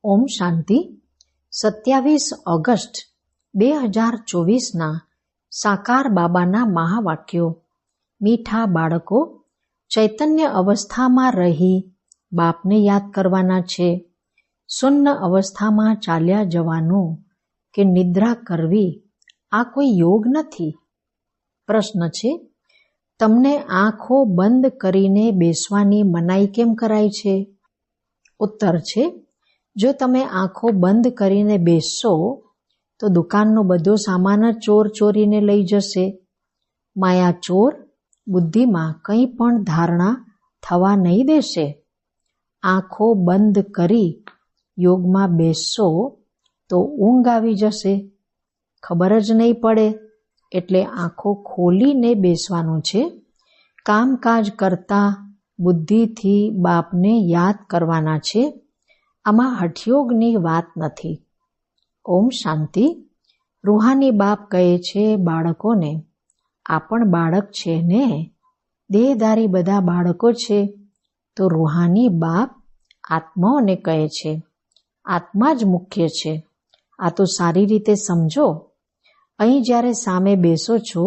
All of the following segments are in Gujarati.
ઓમ શાંતિ. 27 ઓગસ્ટ 2024ના સાકાર બાબાના મહાવાક્યો. મીઠા બાળકો, ચૈતન્ય અવસ્થામાં રહી બાપને યાદ કરવાના છે. શૂન્ય અવસ્થામાં ચાલ્યા જવાનું કે નિદ્રા કરવી આ કોઈ યોગ નથી. પ્રશ્ન છે, તમને આંખો બંધ કરીને બેસવાની મનાઈ કેમ કરાય છે? ઉત્તર છે, જો તમે આંખો બંધ કરીને બેસશો તો દુકાનનો બધો સામાન જ ચોર ચોરીને લઈ જશે. માયા ચોર બુદ્ધિમાં કંઈ પણ ધારણા થવા નહીં દેશે. આંખો બંધ કરી યોગમાં બેસશો તો ઊંઘ આવી જશે, ખબર જ નહીં પડે. એટલે આંખો ખોલીને બેસવાનું છે. કામકાજ કરતા બુદ્ધિથી બાપને યાદ કરવાના છે. આમાં હઠયોગની વાત નથી. ઓમ શાંતિ. રૂહાની બાપ કહે છે બાળકોને, આ પણ બાળક છે ને, દેહધારી બધા બાળકો છે. તો રૂહાની બાપ આત્માઓને કહે છે આત્મા જ મુખ્ય છે. આ તો સારી રીતે સમજો. અહીં જ્યારે સામે બેસો છો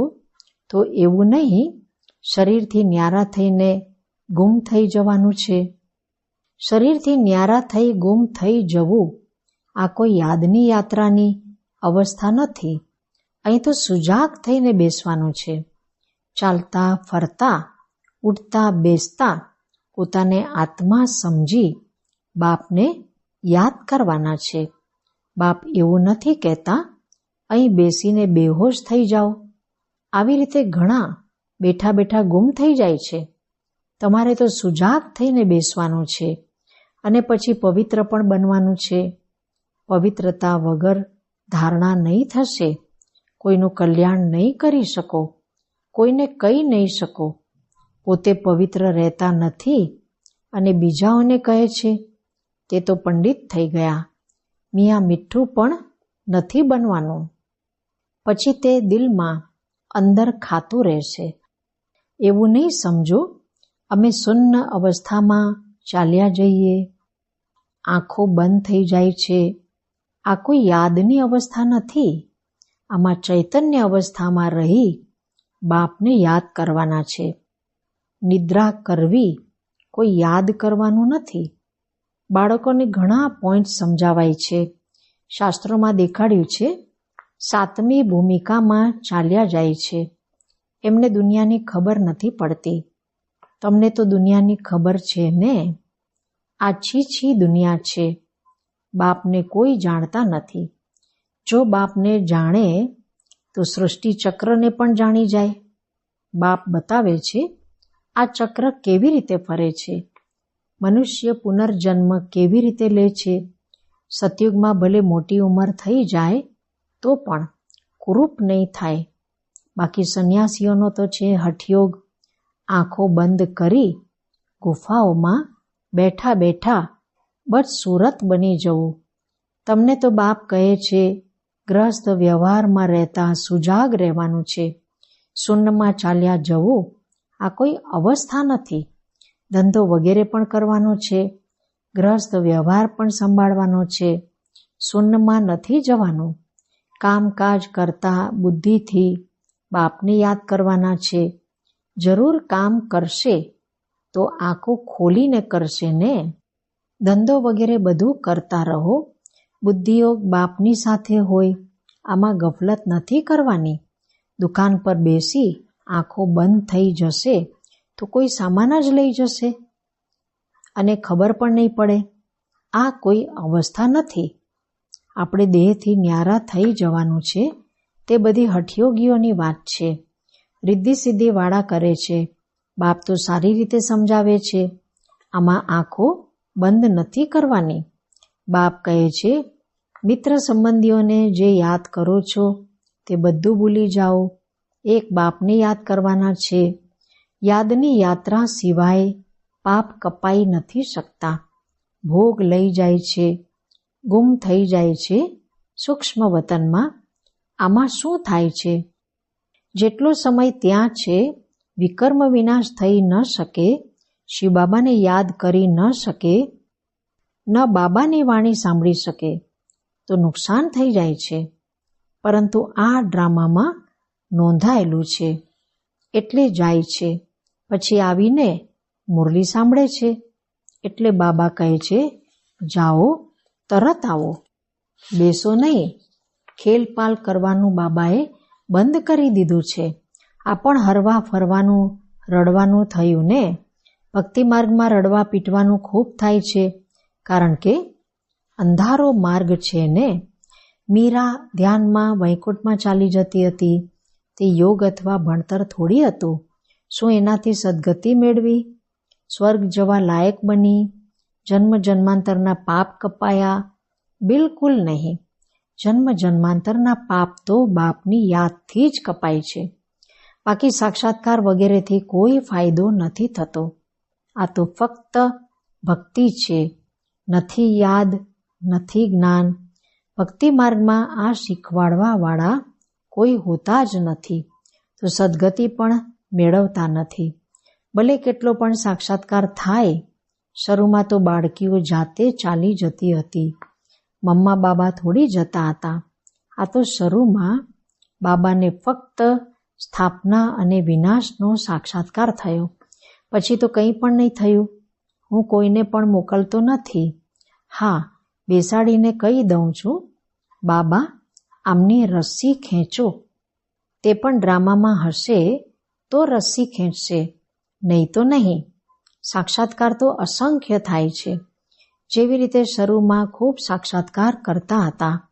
તો એવું નહીં શરીરથી ન્યારા થઈને ગુમ થઈ જવાનું છે. શરીરથી ન્યારા થઈ ગુમ થઈ જવું આ કોઈ યાદની યાત્રાની અવસ્થા નથી. અહીં તો સુજાગ થઈને બેસવાનું છે. ચાલતા ફરતા ઉઠતા બેસતા પોતાને આત્મા સમજી બાપને યાદ કરવાના છે. બાપ એવું નથી કહેતા અહીં બેસીને બેહોશ થઈ જાઓ. આવી રીતે ઘણા બેઠા બેઠા ગુમ થઈ જાય છે. તમારે તો સુજાગ થઈને બેસવાનું છે અને પછી પવિત્ર પણ બનવાનું છે. પવિત્રતા વગર ધારણા નહીં થશે. કોઈનું કલ્યાણ નહીં કરી શકો, કોઈને કહી નહીં શકો. પોતે પવિત્ર રહેતા નથી અને બીજાઓને કહે છે તે તો પંડિત થઈ ગયા. મિયાં મીઠું પણ નથી બનવાનું. પછી તે દિલમાં અંદર ખાતું રહેશે. એવું નહીં સમજો અમે શૂન્ય અવસ્થામાં ચાલ્યા જઈએ, આંખો બંધ થઈ જાય છે. આ કોઈ યાદની અવસ્થા નથી. આમાં ચૈતન્ય અવસ્થામાં રહી બાપને યાદ કરવાના છે. નિદ્રા કરવી કોઈ યાદ કરવાનું નથી. બાળકોને ઘણા પોઈન્ટ સમજાવાય છે. શાસ્ત્રોમાં દેખાડ્યું છે 7મી ભૂમિકામાં ચાલ્યા જાય છે. એમને દુનિયાની ખબર નથી પડતી. તમને તો દુનિયાની ખબર છે ને. આ છીછી દુનિયા છે. બાપને કોઈ જાણતા નથી. જો બાપને જાણે તો સૃષ્ટિ ચક્રને પણ જાણી જાય. બાપ બતાવે છે આ ચક્ર કેવી રીતે ફરે છે. મનુષ્ય પુનર્જન્મ કેવી રીતે લે છે. સતયુગમાં ભલે મોટી ઉંમર થઈ જાય તો પણ કુરૂપ નહીં થાય. બાકી સંન્યાસીઓનો તો છે હઠયોગ. આંખો બંધ કરી ગુફાઓમાં બેઠા બેઠા બસ સુરત બની જવું. તમને તો બાપ કહે છે ગ્રસ્ત વ્યવહારમાં રહેતા સુજાગ રહેવાનું છે. શૂન્યમાં ચાલ્યા જવું આ કોઈ અવસ્થા નથી. ધંધો વગેરે પણ કરવાનો છે. ગ્રસ્ત વ્યવહાર પણ સંભાળવાનો છે. શૂન્યમાં નથી જવાનું. કામકાજ કરતા બુદ્ધિથી બાપને યાદ કરવાના છે. જરૂર કામ કરશે તો આંખો ખોલીને કરશે ને. ધંધો વગેરે બધું કરતા રહો. બુદ્ધિયોગ બાપની સાથે હોય. આમાં ગફલત નથી કરવાની. દુકાન પર બેસી આંખો બંધ થઈ જશે તો કોઈ સામાન જ લઈ જશે અને ખબર પણ નહીં પડે. આ કોઈ અવસ્થા નથી. આપણે દેહથી ન્યારા થઈ જવાનું છે. તે બધી હઠયોગીઓની વાત છે. રિદ્ધિ સિદ્ધિવાળા કરે છે. બાપ તો સારી રીતે સમજાવે છે. આમાં આંખો બંધ નથી કરવાની. બાપ કહે છે મિત્ર સંબંધીઓને જે યાદ કરો છો તે બધું ભૂલી જાઓ. એક બાપને યાદ કરવાના છે. યાદની યાત્રા સિવાય પાપ કપાઈ નથી શકતા. ભોગ લઈ જાય છે, ગુમ થઈ જાય છે સૂક્ષ્મ વતનમાં. આમાં શું થાય છે? જેટલો સમય ત્યાં છે વિકર્મ વિનાશ થઈ ન શકે, શિવ બાબાને યાદ કરી ન શકે. ન બાબાની વાણી સાંભળી શકે તો નુકસાન થઈ જાય છે. પરંતુ આ ડ્રામામાં નોંધાયેલું છે એટલે જાય છે. પછી આવીને મુરલી સાંભળે છે એટલે બાબા કહે છે, જાઓ, તરત આવો, બેસો નહીં. ખેલપાલ કરવાનું બાબાએ બંધ કરી દીધું છે. આ પણ હરવા ફરવાનું, રડવાનું થયું ને. ભક્તિ માર્ગમાં રડવા પીટવાનું ખૂબ થાય છે, કારણ કે અંધારો માર્ગ છે ને. મીરા ધ્યાનમાં વૈકુંઠમાં ચાલી જતી હતી. તે યોગ અથવા ભણતર થોડી હતું. શું એનાથી સદગતિ મેળવી, સ્વર્ગ જવા લાયક બની, જન્મ જન્માંતરના પાપ કપાયા? બિલકુલ નહીં. જન્મ જન્માંતરના પાપ તો બાપની યાદથી જ કપાય છે. બાકી સાક્ષાત્કાર વગેરેથી કોઈ ફાયદો નથી થતો. આ તો ફક્ત ભક્તિ છે, નથી યાદ, નથી જ્ઞાન. ભક્તિ માર્ગમાં આ શીખવાડવાવાળા કોઈ હોતા જ નથી, તો સદગતિ પણ મેળવતા નથી. ભલે કેટલો પણ સાક્ષાત્કાર થાય. શરૂમાં તો બાળકીઓ જાતે ચાલી જતી હતી. મમ્મા બાબા થોડી જતા હતા. આ તો શરૂમાં બાબાને ફક્ત સ્થાપના અને વિનાશનો સાક્ષાત્કાર થયો. પછી તો કંઈ પણ નહીં થયું. હું કોઈને પણ મોકલતો નથી. હા, બેસાડીને કહી દઉં છું, બાબા આમની રસ્સી ખેંચો. તે પણ ડ્રામામાં હશે તો રસ્સી ખેંચશે, નહીં તો નહીં. સાક્ષાત્કાર તો અસંખ્ય થાય છે. જેવી રીતે શરૂમાં ખૂબ સાક્ષાત્કાર કરતા હતા,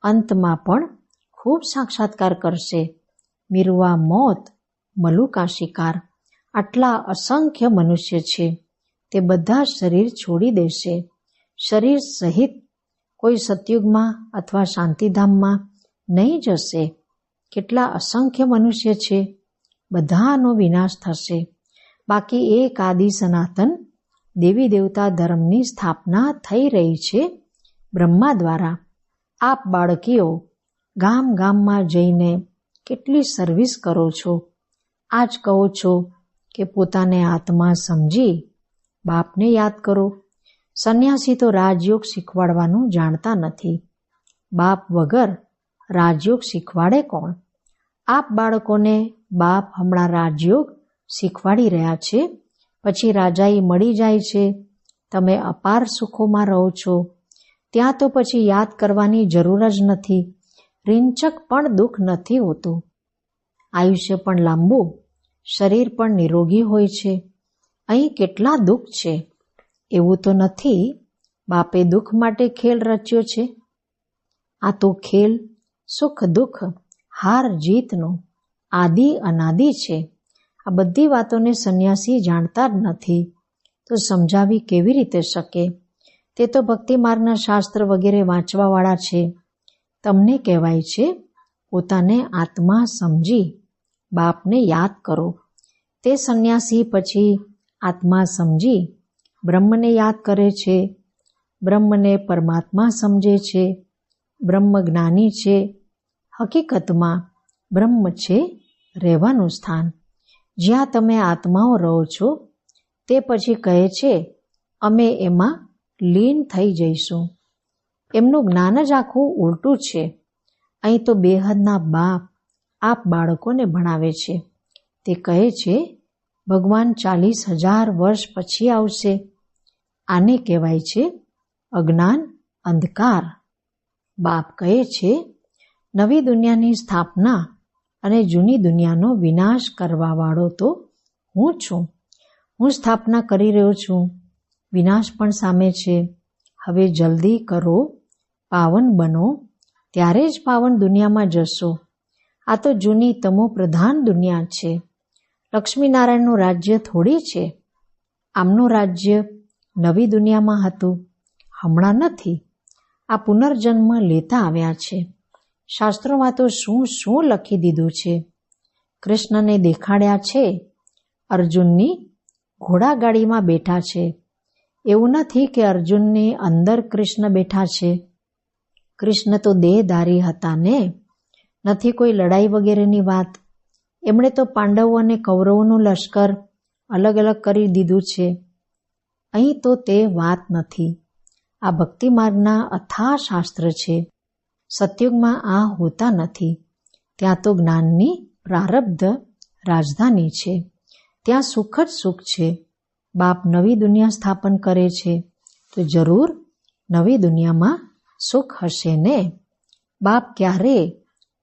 અંતમાં પણ ખૂબ સાક્ષાત્કાર કરશે. મીરવા મોત, મલુકા શિકાર, આટલા અસંખ્ય મનુષ્ય છે. તે બધા શરીર છોડી દેશે. શરીર સહિત કોઈ સતયુગમાં અથવા શાંતિધામમાં નહીં જશે. કેટલા અસંખ્ય મનુષ્ય છે. બધાનો વિનાશ થશે. બાકી એક આદિ સનાતન દેવી દેવતા ધર્મની સ્થાપના થઈ રહી છે બ્રહ્મા દ્વારા. આપ બાળકીઓ ગામ ગામમાં જઈને કેટલી સર્વિસ કરો છો. આજ કહો છો કે પોતાને આત્મા સમજી બાપને યાદ કરો. સંન્યાસી તો રાજયોગ શીખવાડવાનું જાણતા નથી. બાપ વગર રાજયોગ શીખવાડે કોણ? આપ બાળકોને બાપ હમણાં રાજયોગ શીખવાડી રહ્યા છે. પછી રાજાઈ મળી જાય છે. તમે અપાર સુખોમાં રહો છો. ત્યાં તો પછી યાદ કરવાની જરૂર જ નથી. રીંચક પણ દુઃખ નથી હોતું. આયુષ્ય પણ લાંબુ, શરીર પણ નિરોગી હોય છે. અહીં કેટલા દુઃખ છે. એવું તો નથી બાપે દુઃખ માટે ખેલ રચ્યો છે. આ તો ખેલ સુખ દુઃખ, હાર જીતનો આદિ અનાદિ છે. આ બધી વાતોને સંન્યાસી જાણતા જ નથી, તો સમજાવી કેવી રીતે શકે? તે તો ભક્તિ માર્ગના શાસ્ત્ર વગેરે વાંચવાવાળા છે. તમને કહેવાય છે પોતાને આત્મા સમજી બાપને યાદ કરો. તે સંન્યાસી પછી આત્મા સમજી બ્રહ્મને યાદ કરે છે. બ્રહ્મને પરમાત્મા સમજે છે. બ્રહ્મ જ્ઞાની છે. હકીકતમાં બ્રહ્મ છે રહેવાનું સ્થાન. જ્યાં તમે આત્માઓ રહો છો તે પછી કહે છે અમે એમાં લીન થઈ જઈશું. એમનું જ્ઞાન જ આખું ઉલટું છે. અહીં તો બેહદના બાપ આપ બાળકોને ભણાવે છે. તે કહે છે ભગવાન 40,000 વર્ષ પછી આવશે. આને કહેવાય છે અજ્ઞાન, અંધકાર. બાપ કહે છે નવી દુનિયાની સ્થાપના અને જૂની દુનિયાનો વિનાશ કરવાવાળો તો હું છું. હું સ્થાપના કરી રહ્યો છું. વિનાશ પણ સામે છે. હવે જલ્દી કરો, પાવન બનો, ત્યારે જ પાવન દુનિયામાં જશો. આ તો જૂની તમો પ્રધાન દુનિયા છે. લક્ષ્મીનારાયણનું રાજ્ય થોડી છે. આમનું રાજ્ય નવી દુનિયામાં હતું, હમણાં નથી. આ પુનર્જન્મ લેતા આવ્યા છે. શાસ્ત્રોમાં તો શું શું લખી દીધું છે. કૃષ્ણને દેખાડ્યા છે અર્જુનની ઘોડાગાડીમાં બેઠા છે. એવું નથી કે અર્જુનની અંદર કૃષ્ણ બેઠા છે. કૃષ્ણ તો દેહધારી હતા ને. નથી કોઈ લડાઈ વગેરેની વાત. એમણે તો પાંડવો અને કૌરવોનું લશ્કર અલગ અલગ કરી દીધું છે. અહીં તો તે વાત નથી. આ ભક્તિ માર્ગના અથાહ શાસ્ત્ર છે. સતયુગમાં આ હોતા નથી. ત્યાં તો જ્ઞાનની પ્રારબ્ધ રાજધાની છે. ત્યાં સુખ જ સુખ છે. બાપ નવી દુનિયા સ્થાપન કરે છે તો જરૂર નવી દુનિયામાં સુખ હશે ને. બાપ ક્યારે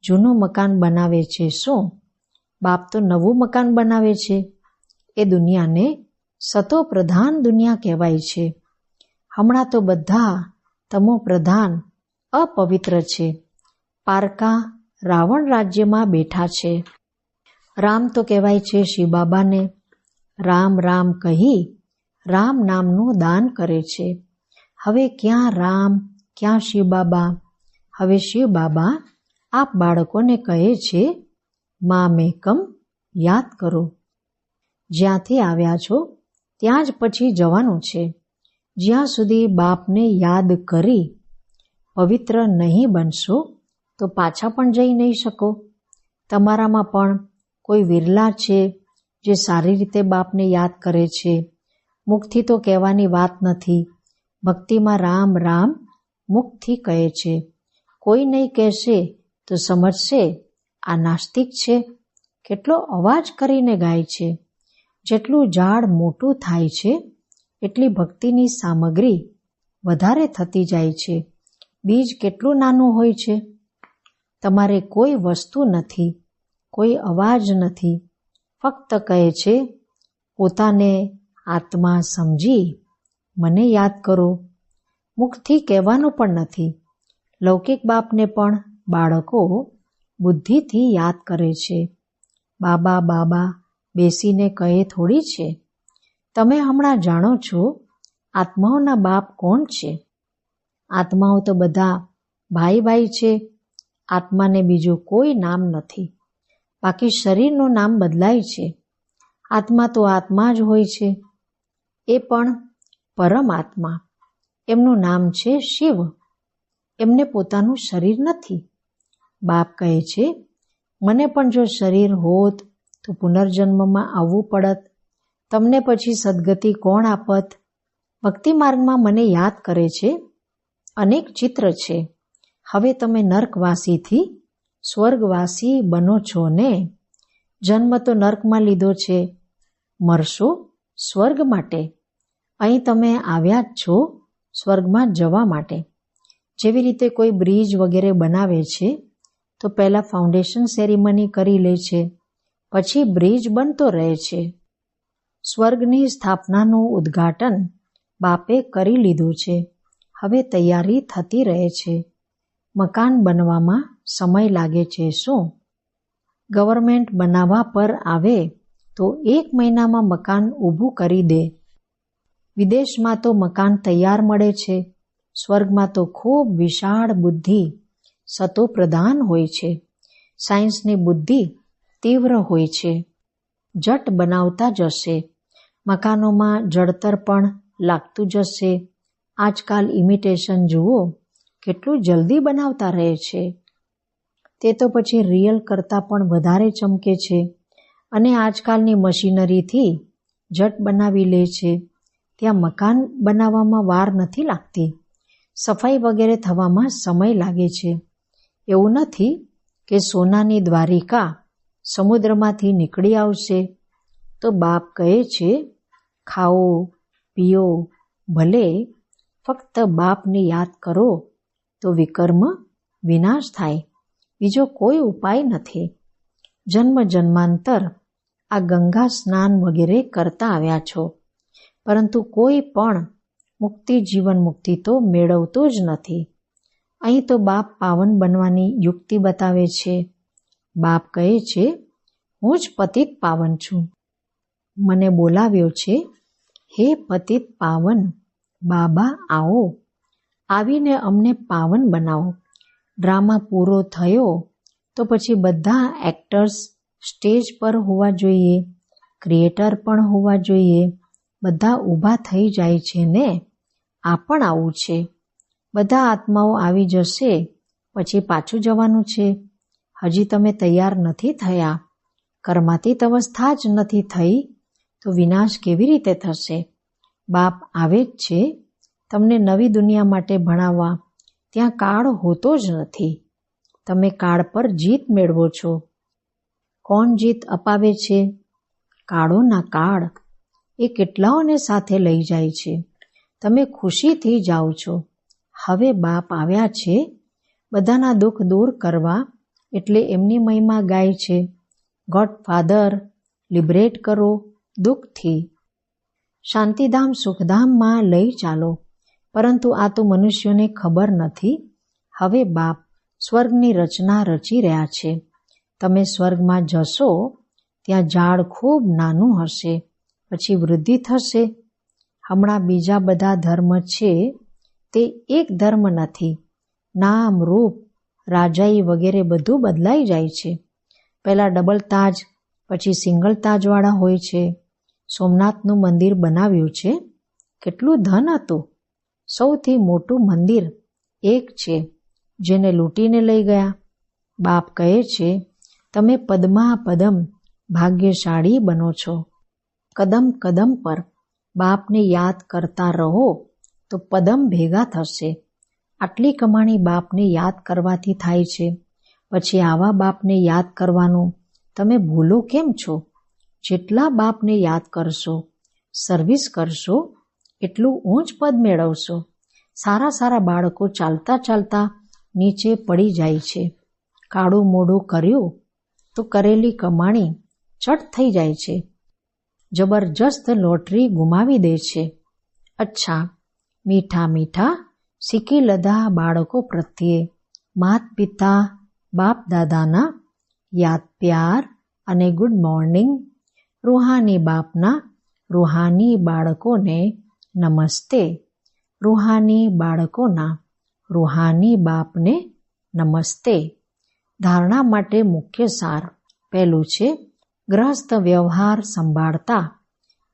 જૂનું મકાન બનાવે છે? શું બાપ તો નવું મકાન બનાવે છે? એ દુનિયાને સતો પ્રધાન દુનિયા કહેવાય છે. હમણાં તો બધા તમો પ્રધાન અપવિત્ર છે. પારકા રાવણ રાજ્યમાં બેઠા છે. રામ તો કહેવાય છે શિવ બાબાને. રામ રામ કહી રામ નામનું દાન કરે છે. હવે ક્યાં રામ, ક્યાં શિવ બાબા? હવે શિવ બાબા આપ બાળકોને કહે છે મામેકમ યાદ કરો. જ્યાંથી આવ્યા છો ત્યાં જ પછી જવાનું છે. જ્યાં સુધી બાપને યાદ કરી પવિત્ર નહીં બનશો તો પાછા પણ જઈ નહીં શકો. તમારામાં પણ કોઈ વિરલા છે જે સારી રીતે બાપને યાદ કરે છે. મુખથી તો કહેવાની વાત નથી. ભક્તિમાં રામ રામ મુખથી કહે છે. કોઈ નહીં કહેશે તો સમજશે આ નાસ્તિક છે. કેટલો અવાજ કરીને ગાય છે. જેટલું ઝાડ મોટું થાય છે એટલી ભક્તિની સામગ્રી વધારે થતી જાય છે. બીજ કેટલું નાનું હોય છે. તમારે કોઈ વસ્તુ નથી, કોઈ અવાજ નથી. ફક્ત કહે છે પોતાને આત્મા સમજી મને યાદ કરો. મુખથી કહેવાનું પણ નથી. લૌકિક બાપને પણ બાળકો બુદ્ધિથી યાદ કરે છે. બાબા બાબા બેસીને કહે થોડી છે. તમે હમણાં જાણો છો આત્માઓના બાપ કોણ છે? આત્માઓ તો બધા ભાઈ ભાઈ છે. આત્માને બીજું કોઈ નામ નથી. બાકી શરીરનું નામ બદલાય છે. આત્મા તો આત્મા જ હોય છે. એ પણ પરમાત્મા. એમનું નામ છે શિવ. એમને પોતાનું શરીર નથી. બાપ કહે છે મને પણ જો શરીર હોત તો પુનર્જન્મમાં આવવું પડત. તમને પછી સદગતિ કોણ આપત? ભક્તિ માર્ગમાં મને યાદ કરે છે. અનેક ચિત્ર છે. હવે તમે નર્કવાસીથી સ્વર્ગવાસી બનો છો ને. જન્મ તો નર્કમાં લીધો છે. મરશો સ્વર્ગ માટે. અહીં તમે આવ્યા જ છો સ્વર્ગમાં જવા માટે. જેવી રીતે કોઈ બ્રિજ વગેરે બનાવે છે તો પહેલા ફાઉન્ડેશન સેરેમની કરી લે છે, પછી બ્રિજ બનતો રહે છે. સ્વર્ગની સ્થાપનાનું ઉદ્ઘાટન બાપે કરી લીધું છે. હવે તૈયારી થતી રહે છે. મકાન બનવામાં સમય લાગે છે. શું ગવર્મેન્ટ બનાવવા પર આવે તો 1 મહિનામાં મકાન ઊભું કરી દે. વિદેશમાં તો મકાન તૈયાર મળે છે. સ્વર્ગમાં તો ખૂબ વિશાળ બુદ્ધિ સતો પ્રધાન હોય છે. સાયન્સની બુદ્ધિ તીવ્ર હોય છે. જટ બનાવતા જશે. મકાનોમાં જળતર પણ લાગતું જશે. આજકાલ ઇમિટેશન જુઓ કેટલું જલ્દી બનાવતા રહે છે. તે તો પછી રિયલ કરતાં પણ વધારે ચમકે છે. અને આજકાલની મશીનરીથી જટ બનાવી લે છે. ત્યાં મકાન બનાવવામાં વાર નથી લાગતી. સફાઈ વગેરે થવામાં સમય લાગે છે. એવું નથી કે સોનાની દ્વારિકા સમુદ્રમાંથી નીકળી આવશે. તો બાપ કહે છે ખાઓ પીઓ ભલે, ફક્ત બાપને યાદ કરો તો વિકર્મ વિનાશ થાય. બીજો કોઈ ઉપાય નથી. જન્મ જન્માંતર આ ગંગા સ્નાન વગેરે કરતા આવ્યા છો, પરંતુ કોઈ પણ મુક્તિ જીવન મુક્તિ તો મેળવતો જ નથી. અહીં તો બાપ પાવન બનવાની યુક્તિ બતાવે છે. બાપ કહે છે હું જ પતિત પાવન છું. મને બોલાવ્યો છે હે પતિત પાવન બાબા આવો, આવીને અમને પાવન બનાવો. ડ્રામા પૂરો થયો તો પછી બધા એક્ટર્સ સ્ટેજ પર હોવા જોઈએ, ક્રિએટર પણ હોવા જોઈએ. બધા ઊભા થઈ જાય છે ને. આ પણ આવું છે. બધા આત્માઓ આવી જશે પછી પાછું જવાનું છે. હજી તમે તૈયાર નથી થયા. કર્માતીત અવસ્થા જ નથી થઈ તો વિનાશ કેવી રીતે થશે? બાપ આવે જ છે. તમને નવી દુનિયા માટે ભણાવવા ત્યાં કાળ હોતો જ નથી. તમે કાળ પર જીત મેળવો છો. કોણ જીત અપાવે છે? કાળોના કાળ. એ કેટલાઓને સાથે લઈ જાય છે. તમે ખુશીથી જાઓ છો. હવે બાપ આવ્યા છે બધાના દુઃખ દૂર કરવા, એટલે એમની મહિમા ગાય છે. ગોડ ફાધર, લિબરેટ કરો દુઃખથી. શાંતિધામ સુખધામમાં લઈ ચાલો. પરંતુ આ તો મનુષ્યોને ખબર નથી. હવે બાપ સ્વર્ગની રચના રચી રહ્યા છે. તમે સ્વર્ગમાં જશો ત્યાં ઝાડ ખૂબ નાનું હશે, પછી વૃદ્ધિ થશે. હમણાં બીજા બધા ધર્મ છે તે એક ધર્મ નથી. નામ, રૂપ, રાજાઈ વગેરે બધું બદલાઈ જાય છે. પહેલા ડબલ તાજ, પછી સિંગલ તાજવાળા હોય છે. સોમનાથનું મંદિર બનાવ્યું છે. કેટલું ધન હતું. સૌથી મોટું મંદિર એક છે જેને લૂંટીને લઈ ગયા. બાપ કહે છે તમે પદમા પદમ ભાગ્યશાળી બનો છો. કદમ કદમ પર બાપને યાદ કરતા રહો તો પદમ ભેગા થશે. આટલી કમાણી બાપને યાદ કરવાથી થાય છે. પછી આવા બાપને યાદ કરવાનું તમે ભૂલો કેમ છો? જેટલા બાપને યાદ કરશો, સર્વિસ કરશો, એટલું ઊંચ પદ મેળવશો. સારા સારા બાળકો ચાલતા ચાલતા નીચે પડી જાય છે. કાળું મોઢું કર્યું તો કરેલી કમાણી ચટ થઈ જાય છે. જબરજસ્ત લોટરી ગુમાવી દે છે. અચ્છા, મીઠા મીઠા શીખી લધા બાળકો પ્રત્યે માત પિતા બાપ દાદાના યાદ પ્યાર અને ગુડ મોર્નિંગ. રૂહાની બાપના રૂહાની બાળકોને નમસ્તે. રૂહાની બાળકોના રૂહાની બાપને નમસ્તે. ધારણા માટે મુખ્ય સાર. પહેલું છે ગ્રહસ્થ વ્યવહાર સંભાળતા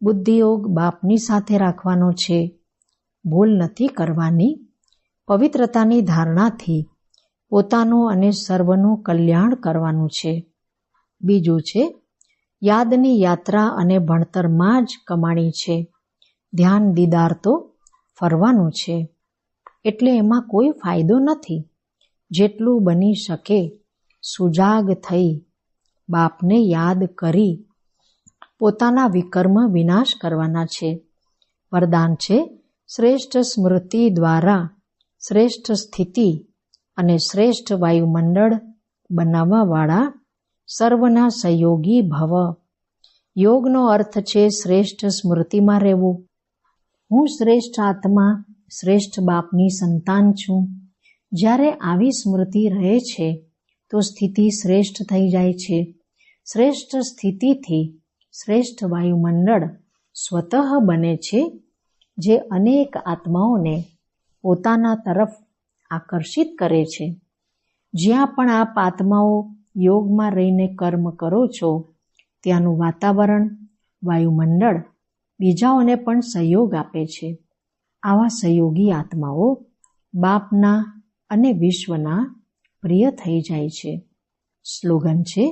બુદ્ધિયોગ બાપની સાથે રાખવાનો છે. ભૂલ નથી કરવાની. પવિત્રતાની ધારણાથી પોતાનું અને સર્વનું કલ્યાણ કરવાનું છે. બીજું છે યાદની યાત્રા અને ભણતરમાં જ કમાણી છે. ધ્યાન દીદાર તો ફરવાનું છે, એટલે એમાં કોઈ ફાયદો નથી. જેટલું બની શકે સુજાગ થઈ બાપને યાદ કરી પોતાના વિકર્મ વિનાશ કરવાના છે. વરદાન છે શ્રેષ્ઠ સ્મૃતિ દ્વારા શ્રેષ્ઠ સ્થિતિ અને શ્રેષ્ઠ વાયુમંડળ બનાવવાવાળા સર્વના સહયોગી ભવ. યોગનો અર્થ છે શ્રેષ્ઠ સ્મૃતિમાં રહેવું. હું શ્રેષ્ઠ આત્મા, શ્રેષ્ઠ બાપની સંતાન છું. જ્યારે આવી સ્મૃતિ રહે છે તો સ્થિતિ શ્રેષ્ઠ થઈ જાય છે. શ્રેષ્ઠ સ્થિતિથી શ્રેષ્ઠ વાયુમંડળ સ્વતઃ બને છે, જે અનેક આત્માઓને પોતાના તરફ આકર્ષિત કરે છે. જ્યાં પણ આપ આત્માઓ યોગમાં રહીને કર્મ કરો છો ત્યાંનું વાતાવરણ, વાયુમંડળ બીજાઓને પણ સહયોગ આપે છે. આવા સહયોગી આત્માઓ બાપના અને વિશ્વના પ્રિય થઈ જાય છે. સ્લોગન છે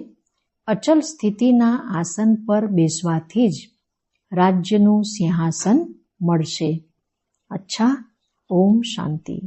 અચલ સ્થિતિના આસન પર બેસવાથી જ રાજ્યનું સિંહાસન મળશે. અચ્છા, ઓમ શાંતિ.